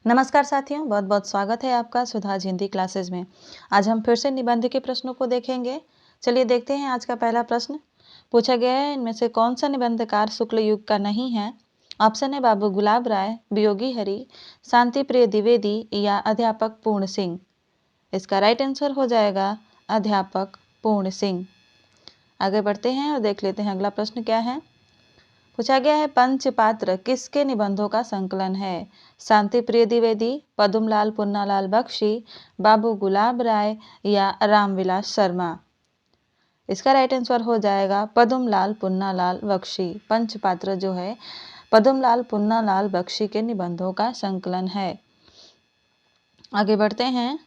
नमस्कार साथियों, बहुत बहुत स्वागत है आपका सुधाज हिंदी क्लासेस में। आज हम फिर से निबंध के प्रश्नों को देखेंगे। चलिए देखते हैं आज का पहला प्रश्न। पूछा गया है, इनमें से कौन सा निबंधकार शुक्ल युग का नहीं है? ऑप्शन है बाबू गुलाब राय, वियोगी हरि, शांति प्रिय द्विवेदी या अध्यापक पूर्ण सिंह। इसका राइट आंसर हो जाएगा अध्यापक पूर्ण सिंह। आगे बढ़ते हैं और देख लेते हैं अगला प्रश्न क्या है। पूछा गया है, पंचपात्र किसके निबंधों का संकलन है? शांति प्रिय द्विवेदी, पदुमलाल पुन्नालाल बख्शी, बाबू गुलाब राय या रामविलास शर्मा। इसका राइट आंसर हो जाएगा पदुमलाल पुन्नालाल बख्शी। पंचपात्र जो है पदुमलाल पुन्नालाल बख्शी के निबंधों का संकलन है। आगे बढ़ते हैं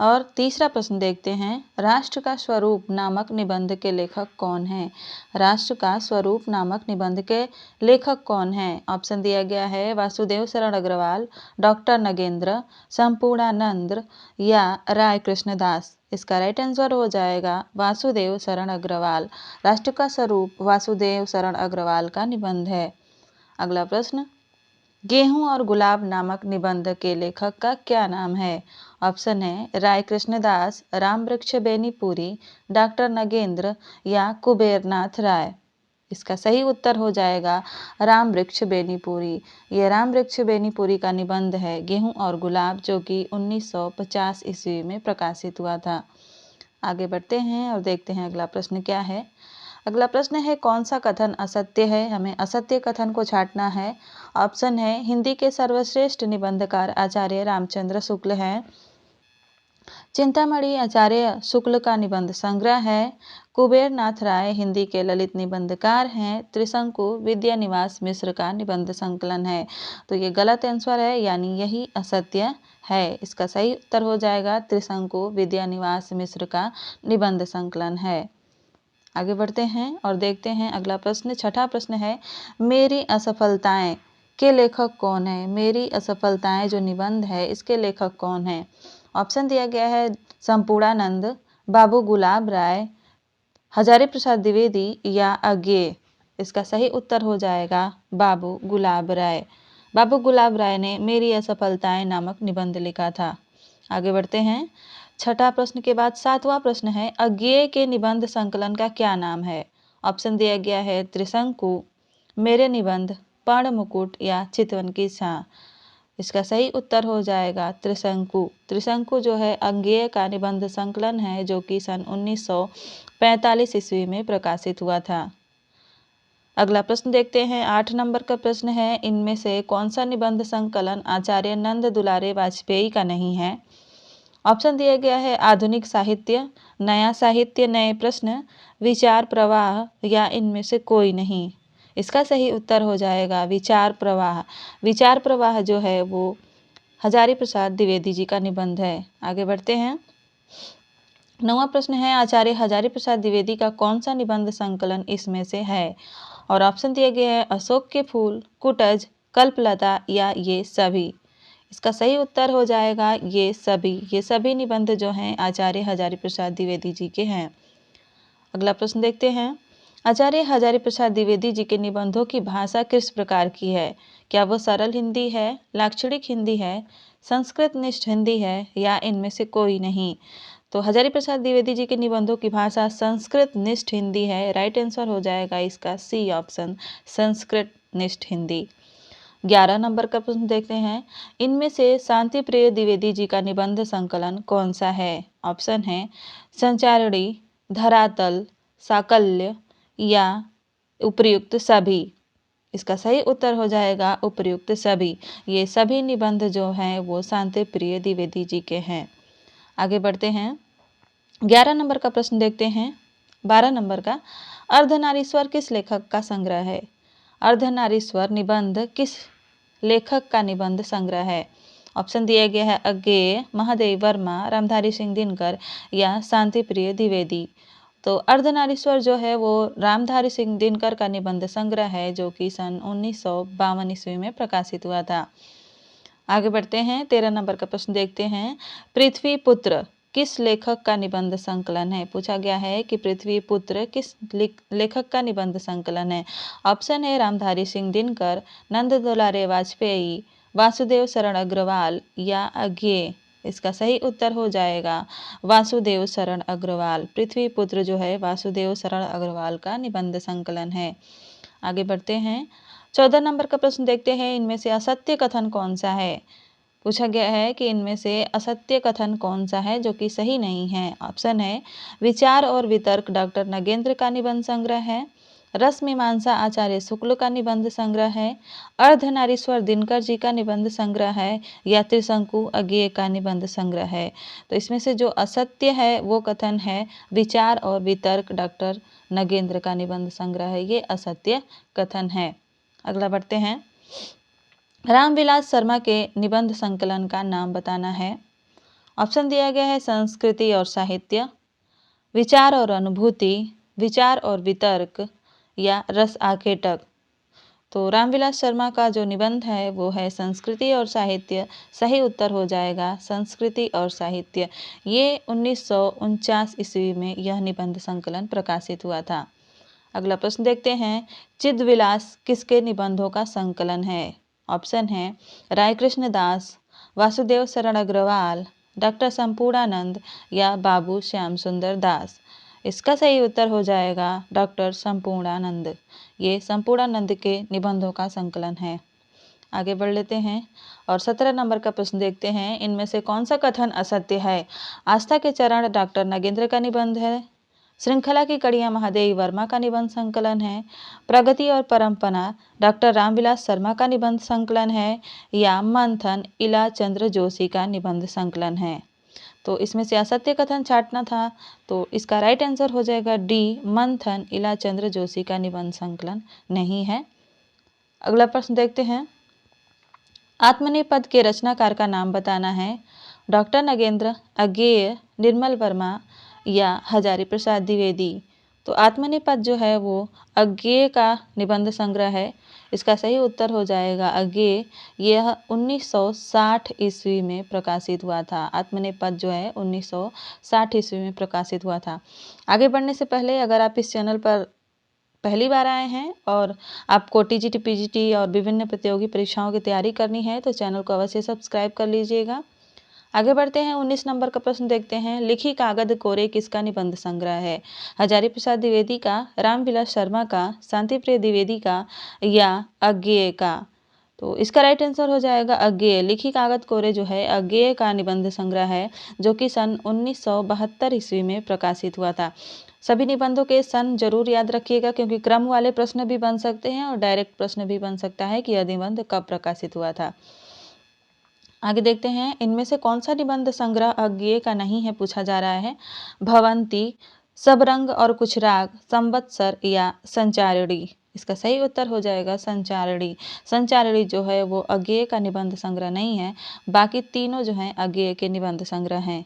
और तीसरा प्रश्न देखते हैं। राष्ट्र का स्वरूप नामक निबंध के लेखक कौन है? राष्ट्र का स्वरूप नामक निबंध के लेखक कौन है? ऑप्शन दिया गया है वासुदेव शरण अग्रवाल, डॉक्टर नगेंद्र, संपूर्णानंद या राय कृष्णदास। इसका राइट आंसर हो जाएगा वासुदेव शरण अग्रवाल। राष्ट्र का स्वरूप वासुदेव शरण अग्रवाल का निबंध है। अगला प्रश्न, गेहूं और गुलाब नामक निबंध के लेखक का क्या नाम है? ऑप्शन है राय कृष्णदास, रामवृक्ष बेनीपुरी, डॉक्टर नगेंद्र या कुबेरनाथ राय। इसका सही उत्तर हो जाएगा रामवृक्ष बेनीपुरी। ये रामवृक्ष बेनीपुरी का निबंध है गेहूं और गुलाब, जो कि 1950 ईस्वी में प्रकाशित हुआ था। आगे बढ़ते हैं और देखते हैं अगला प्रश्न क्या है। अगला प्रश्न है, कौन सा कथन असत्य है? हमें असत्य कथन को छांटना है। ऑप्शन है हिंदी के सर्वश्रेष्ठ निबंधकार आचार्य रामचंद्र शुक्ल हैं। चिंतामणि आचार्य शुक्ल का निबंध संग्रह है। कुबेरनाथ राय हिंदी के ललित निबंधकार हैं। त्रिशंकु विद्यानिवास मिश्र का निबंध संकलन है। तो ये गलत आंसर है, यानी यही असत्य है। इसका सही उत्तर हो जाएगा त्रिशंकु विद्यानिवास मिश्र का निबंध संकलन है। आगे बढ़ते हैं और देखते हैं अगला प्रश्न। छठा प्रश्न है, मेरी असफलताएं के लेखक कौन है? मेरी असफलताएं जो निबंध है इसके लेखक कौन है? ऑप्शन दिया गया है संपूर्णानंद, बाबू गुलाब राय, हजारी प्रसाद द्विवेदी या अज्ञेय। इसका सही उत्तर हो जाएगा बाबू गुलाब राय। बाबू गुलाब राय ने मेरी असफलताएं नामक निबंध लिखा था। आगे बढ़ते हैं। छठा प्रश्न के बाद सातवां प्रश्न है, अज्ञेय के निबंध संकलन का क्या नाम है? ऑप्शन दिया गया है त्रिशंकु, मेरे निबंध, पर्ण मुकुट या चितवन की छां। इसका सही उत्तर हो जाएगा त्रिशंकु। त्रिशंकु जो है अज्ञेय का निबंध संकलन है, जो कि सन 1945 ईस्वी में प्रकाशित हुआ था। अगला प्रश्न देखते हैं। 8 नंबर का प्रश्न है, इनमें से कौन सा निबंध संकलन आचार्य नंद दुलारे वाजपेयी का नहीं है? ऑप्शन दिया गया है आधुनिक साहित्य, नया साहित्य, नए प्रश्न, विचार प्रवाह या इनमें से कोई नहीं। इसका सही उत्तर हो जाएगा विचार प्रवाह। विचार प्रवाह जो है वो हजारी प्रसाद द्विवेदी जी का निबंध है। आगे बढ़ते हैं। 9वां प्रश्न है, आचार्य हजारी प्रसाद द्विवेदी का कौन सा निबंध संकलन इसमें से है? और ऑप्शन दिए गए हैं अशोक के फूल, कुटज, कल्पलता या ये सभी। इसका सही उत्तर हो जाएगा ये सभी। ये सभी निबंध जो हैं आचार्य हजारी प्रसाद द्विवेदी जी के हैं। अगला प्रश्न देखते हैं। आचार्य हजारी प्रसाद द्विवेदी जी के निबंधों की भाषा किस प्रकार की है? क्या वो सरल हिंदी है, लाक्षणिक हिंदी है, संस्कृत निष्ठ हिंदी है या इनमें से कोई नहीं? तो हजारी प्रसाद द्विवेदी जी के निबंधों की भाषा संस्कृत निष्ठ हिंदी है। राइट आंसर हो जाएगा इसका सी ऑप्शन, संस्कृत निष्ठ हिंदी। 11 नंबर का प्रश्न देखते हैं। इनमें से शांति प्रिय द्विवेदी जी का निबंध संकलन कौन सा है? ऑप्शन है संचारिणी, धरातल, साकल्य या उपर्युक्त सभी। इसका सही उत्तर हो जाएगा उपर्युक्त सभी। ये सभी निबंध जो हैं वो शांति प्रिय द्विवेदी जी के हैं। आगे बढ़ते हैं। 11 नंबर का प्रश्न देखते हैं। 12 नंबर का, अर्धनारीश्वर किस लेखक का संग्रह है? अर्धनारीश्वर निबंध किस लेखक का निबंध संग्रह है? ऑप्शन दिया गया है अज्ञेय, महादेव वर्मा, रामधारी सिंह दिनकर या शांति प्रिय द्विवेदी। तो अर्धनारीश्वर जो है वो रामधारी सिंह दिनकर का निबंध संग्रह है, जो कि सन 1952 ईस्वी में प्रकाशित हुआ था। आगे बढ़ते हैं। 13 नंबर का प्रश्न देखते हैं। पृथ्वी पुत्र किस लेखक का निबंध संकलन है? पूछा गया है कि पृथ्वी पुत्र किस लेखक का निबंध संकलन है। ऑप्शन है रामधारी सिंह दिनकर, नंद दुलारे वाजपेयी, वासुदेव शरण अग्रवाल या अज्ञेय? इसका सही उत्तर हो जाएगा वासुदेव शरण अग्रवाल। पृथ्वी पुत्र जो है वासुदेव शरण अग्रवाल का निबंध संकलन है। आगे बढ़ते हैं। 14 नंबर का प्रश्न देखते हैं, इनमें से असत्य कथन कौन सा है? पूछा गया है कि इनमें से असत्य कथन कौन सा है जो कि सही नहीं है। ऑप्शन है विचार और वितर्क डॉक्टर नगेंद्र का निबंध संग्रह है, रस मीमांसा आचार्य शुक्ल का निबंध संग्रह है, अर्धनारीश्वर दिनकर जी का निबंध संग्रह है, या त्रिशंकु अज्ञेय का निबंध संग्रह है। तो इसमें से जो असत्य है वो कथन है विचार और वितर्क डॉक्टर नगेंद्र का निबंध संग्रह है, ये असत्य कथन है। अगला बढ़ते हैं। रामविलास शर्मा के निबंध संकलन का नाम बताना है। ऑप्शन दिया गया है संस्कृति और साहित्य, विचार और अनुभूति, विचार और वितर्क, या रस आखेटक। तो रामविलास शर्मा का जो निबंध है वो है संस्कृति और साहित्य। सही उत्तर हो जाएगा संस्कृति और साहित्य। ये 1949 ईस्वी में यह निबंध संकलन प्रकाशित हुआ था। अगला प्रश्न देखते हैं, चिदविलास किसके निबंधों का संकलन है? ऑप्शन है रायकृष्ण दास, वासुदेव शरण अग्रवाल, डॉक्टर संपूर्णानंद, या बाबू श्याम सुंदर दास। इसका सही उत्तर हो जाएगा डॉक्टर संपूर्णानंद। ये संपूर्णानंद के निबंधों का संकलन है। आगे बढ़ लेते हैं और 17 नंबर का प्रश्न देखते हैं, इनमें से कौन सा कथन असत्य है? आस्था के चरण डॉक्टर नगेंद्र का निबंध है, श्रृंखला की कड़ियां महादेव वर्मा का निबंध संकलन है, प्रगति और परंपरा डॉक्टर रामविलास शर्मा का निबंध संकलन है, या मंथन इला चंद्र जोशी का निबंध संकलन है। तो इसमें से असत्य कथन छांटना था, तो इसका राइट आंसर हो जाएगा डी, मंथन इला चंद्र जोशी का निबंध संकलन नहीं है। अगला प्रश्न देखते हैं, आत्मनेपद के रचनाकार का नाम बताना है। डॉक्टर नगेंद्र, अज्ञेय, निर्मल वर्मा, या हजारी प्रसाद द्विवेदी। तो आत्मनेपद जो है वो अज्ञेय का निबंध संग्रह है। इसका सही उत्तर हो जाएगा अज्ञेय। यह 1960 ईस्वी में प्रकाशित हुआ था। आत्मनेपद जो है 1960 ईस्वी में प्रकाशित हुआ था। आगे बढ़ने से पहले अगर आप इस चैनल पर पहली बार आए हैं और आपको टीजीटी, पीजीटी और विभिन्न प्रतियोगी परीक्षाओं की तैयारी करनी है तो चैनल को अवश्य सब्सक्राइब कर लीजिएगा। आगे बढ़ते हैं। 19 नंबर का प्रश्न देखते हैं, लिखी कागज कोरे किसका निबंध संग्रह है? हजारी प्रसाद द्विवेदी का, रामविलास शर्मा का, शांति प्रिय द्विवेदी का, या अज्ञेय का? तो इसका राइट आंसर हो जाएगा अज्ञेय। लिखी कागज कोरे जो है अज्ञेय का निबंध संग्रह है, जो कि सन 1972 ईस्वी में प्रकाशित हुआ था। सभी निबंधों के सन जरूर याद रखिएगा, क्योंकि क्रम वाले प्रश्न भी बन सकते हैं और डायरेक्ट प्रश्न भी बन सकता है कि यह निबंध कब प्रकाशित हुआ था। आगे देखते हैं, इनमें से कौन सा निबंध संग्रह अज्ञेय का नहीं है पूछा जा रहा है। भवंती, सब रंग और कुछ राग, संवत्सर, या संचारिणी। इसका सही उत्तर हो जाएगा संचारिणी। संचारिणी जो है वो अज्ञेय का निबंध संग्रह नहीं है, बाकी तीनों जो हैं अज्ञेय के निबंध संग्रह हैं।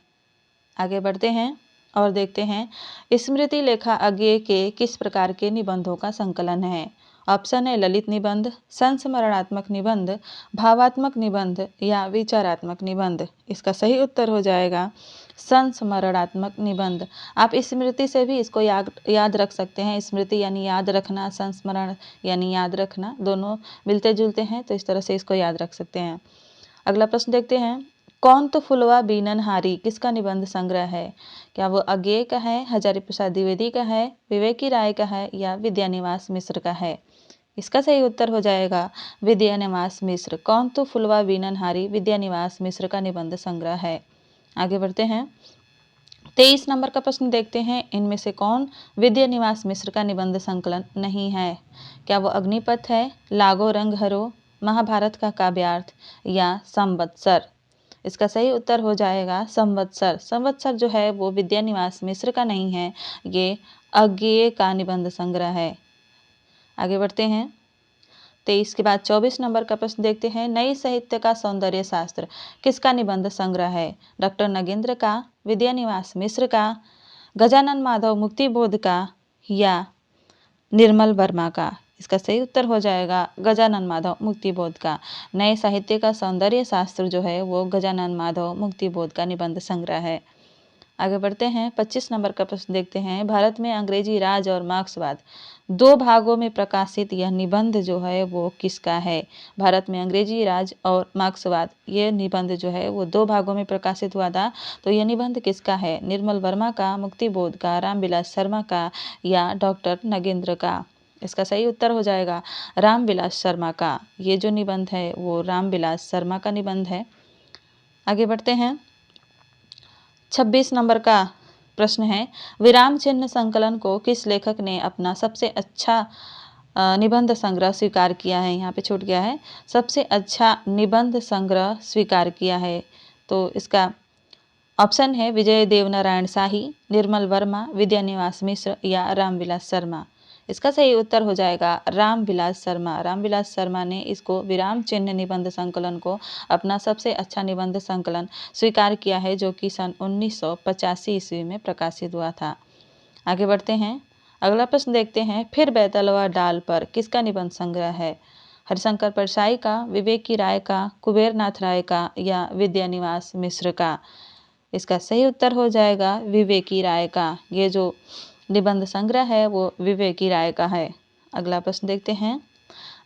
आगे बढ़ते हैं और देखते हैं, स्मृति लेखा अज्ञेय के किस प्रकार के निबंधों का संकलन है? ऑप्शन है ललित निबंध, संस्मरणात्मक निबंध, भावात्मक निबंध, या विचारात्मक निबंध। इसका सही उत्तर हो जाएगा संस्मरणात्मक निबंध। आप स्मृति से भी इसको याद रख सकते हैं। स्मृति यानी याद रखना, संस्मरण यानी याद रखना, दोनों मिलते जुलते हैं, तो इस तरह से इसको याद रख सकते हैं। अगला प्रश्न देखते हैं, कौन तो फुलवा बीनन हारी किसका निबंध संग्रह है? क्या वो अज्ञेय का है, हजारी प्रसाद द्विवेदी का है, विवेकी राय का है, या विद्यानिवास मिश्र का है? इसका सही उत्तर हो जाएगा विद्यानिवास मिश्र। कौन तो फुलवा बीनन हारी विद्यानिवास मिश्र का निबंध संग्रह है। आगे बढ़ते हैं। 23 नंबर का प्रश्न देखते हैं, इनमें से कौन विद्यानिवास मिश्र का निबंध संकलन नहीं है? क्या वो अग्निपथ है, लागो रंग हरो, महाभारत का काव्यार्थ, या संवत्सर? इसका सही उत्तर हो जाएगा संवत्सर। संवत्सर जो है वो विद्यानिवास मिश्र का नहीं है, ये अज्ञेय का निबंध संग्रह है। आगे बढ़ते हैं। 23 के बाद 24 नंबर का प्रश्न देखते हैं, नई साहित्य का सौंदर्य शास्त्र किसका निबंध संग्रह है? डॉक्टर नगेंद्र का, विद्यानिवास मिश्र का, गजानन माधव मुक्तिबोध का, या निर्मल वर्मा का? इसका सही उत्तर हो जाएगा गजानन माधव मुक्तिबोध का। नए साहित्य का सौंदर्य शास्त्र जो है वो गजानन माधव मुक्तिबोध का निबंध संग्रह है। आगे बढ़ते हैं, 25 नंबर का प्रश्न देखते हैं। भारत में अंग्रेजी राज और मार्क्सवाद दो भागों में प्रकाशित यह निबंध जो है वो किसका है? भारत में अंग्रेजी राज और मार्क्सवाद ये निबंध जो है वो दो भागों में प्रकाशित हुआ था। तो यह निबंध किसका है? निर्मल वर्मा का, मुक्तिबोध का, रामविलास शर्मा का या डॉक्टर नगेंद्र का? इसका सही उत्तर हो जाएगा रामविलास शर्मा का। ये जो निबंध है वो रामविलास शर्मा का निबंध है। आगे बढ़ते हैं, 26 नंबर का प्रश्न है, विराम चिन्ह संकलन को किस लेखक ने अपना सबसे अच्छा निबंध संग्रह स्वीकार किया है? यहाँ पे छूट गया है, सबसे अच्छा निबंध संग्रह स्वीकार किया है। तो इसका ऑप्शन है विजय देवनारायण शाही, निर्मल वर्मा, विद्यानिवास मिश्र या रामविलास शर्मा। इसका सही उत्तर हो जाएगा रामविलास शर्मा। रामविलास शर्मा ने इसको विराम चिन्ह निबंध संकलन को अपना सबसे अच्छा निबंध संकलन स्वीकार किया है, जो कि सन 1985 ईस्वी में प्रकाशित हुआ था। आगे बढ़ते हैं, अगला प्रश्न देखते हैं, फिर बैतलवा डाल पर किसका निबंध संग्रह है? हरिशंकर परसाई का, विवेक की राय का, कुबेरनाथ राय का या विद्यानिवास मिश्र का? इसका सही उत्तर हो जाएगा विवेकी राय का। ये जो निबंध संग्रह है वो विवेकी राय का है। अगला प्रश्न देखते हैं,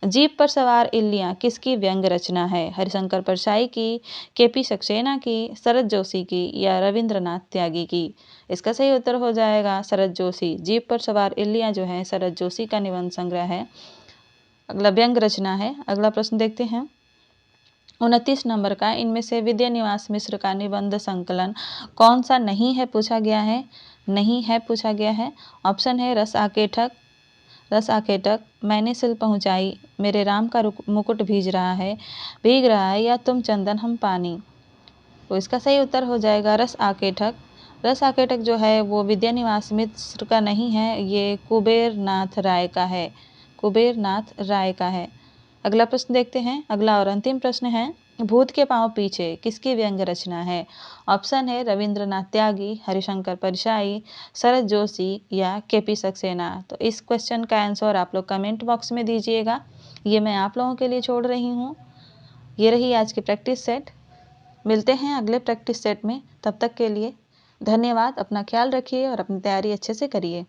जीप पर सवार इल्लियाँ किसकी व्यंग्य रचना है? हरिशंकर परसाई की, केपी सक्सेना की, शरद जोशी की या रविंद्रनाथ त्यागी की? इसका सही उत्तर हो जाएगा शरद जोशी। जीप पर सवार इल्लियाँ जो है शरद जोशी का निबंध संग्रह है, अगला व्यंग्य रचना है। अगला प्रश्न देखते हैं, 29 नंबर का, इनमें से विद्यानिवास मिश्र का निबंध संकलन कौन सा नहीं है पूछा गया है? नहीं है पूछा गया है। ऑप्शन है रस आकेठक, रस आकेटक, मैंने सिल पहुँचाई, मेरे राम का मुकुट भीग रहा है या तुम चंदन हम पानी? तो इसका सही उत्तर हो जाएगा रस आकेठक। रस आकेटक जो है वो विद्यानिवास मिश्र का नहीं है, ये कुबेरनाथ राय का है, कुबेरनाथ राय का है। अगला प्रश्न देखते हैं, अगला और अंतिम प्रश्न है, भूत के पांव पीछे किसकी व्यंग्य रचना है? ऑप्शन है रविंद्रनाथ त्यागी, हरिशंकर परसाई, शरद जोशी या केपी सक्सेना। तो इस क्वेश्चन का आंसर आप लोग कमेंट बॉक्स में दीजिएगा, ये मैं आप लोगों के लिए छोड़ रही हूँ। ये रही आज की प्रैक्टिस सेट, मिलते हैं अगले प्रैक्टिस सेट में, तब तक के लिए धन्यवाद। अपना ख्याल रखिए और अपनी तैयारी अच्छे से करिए।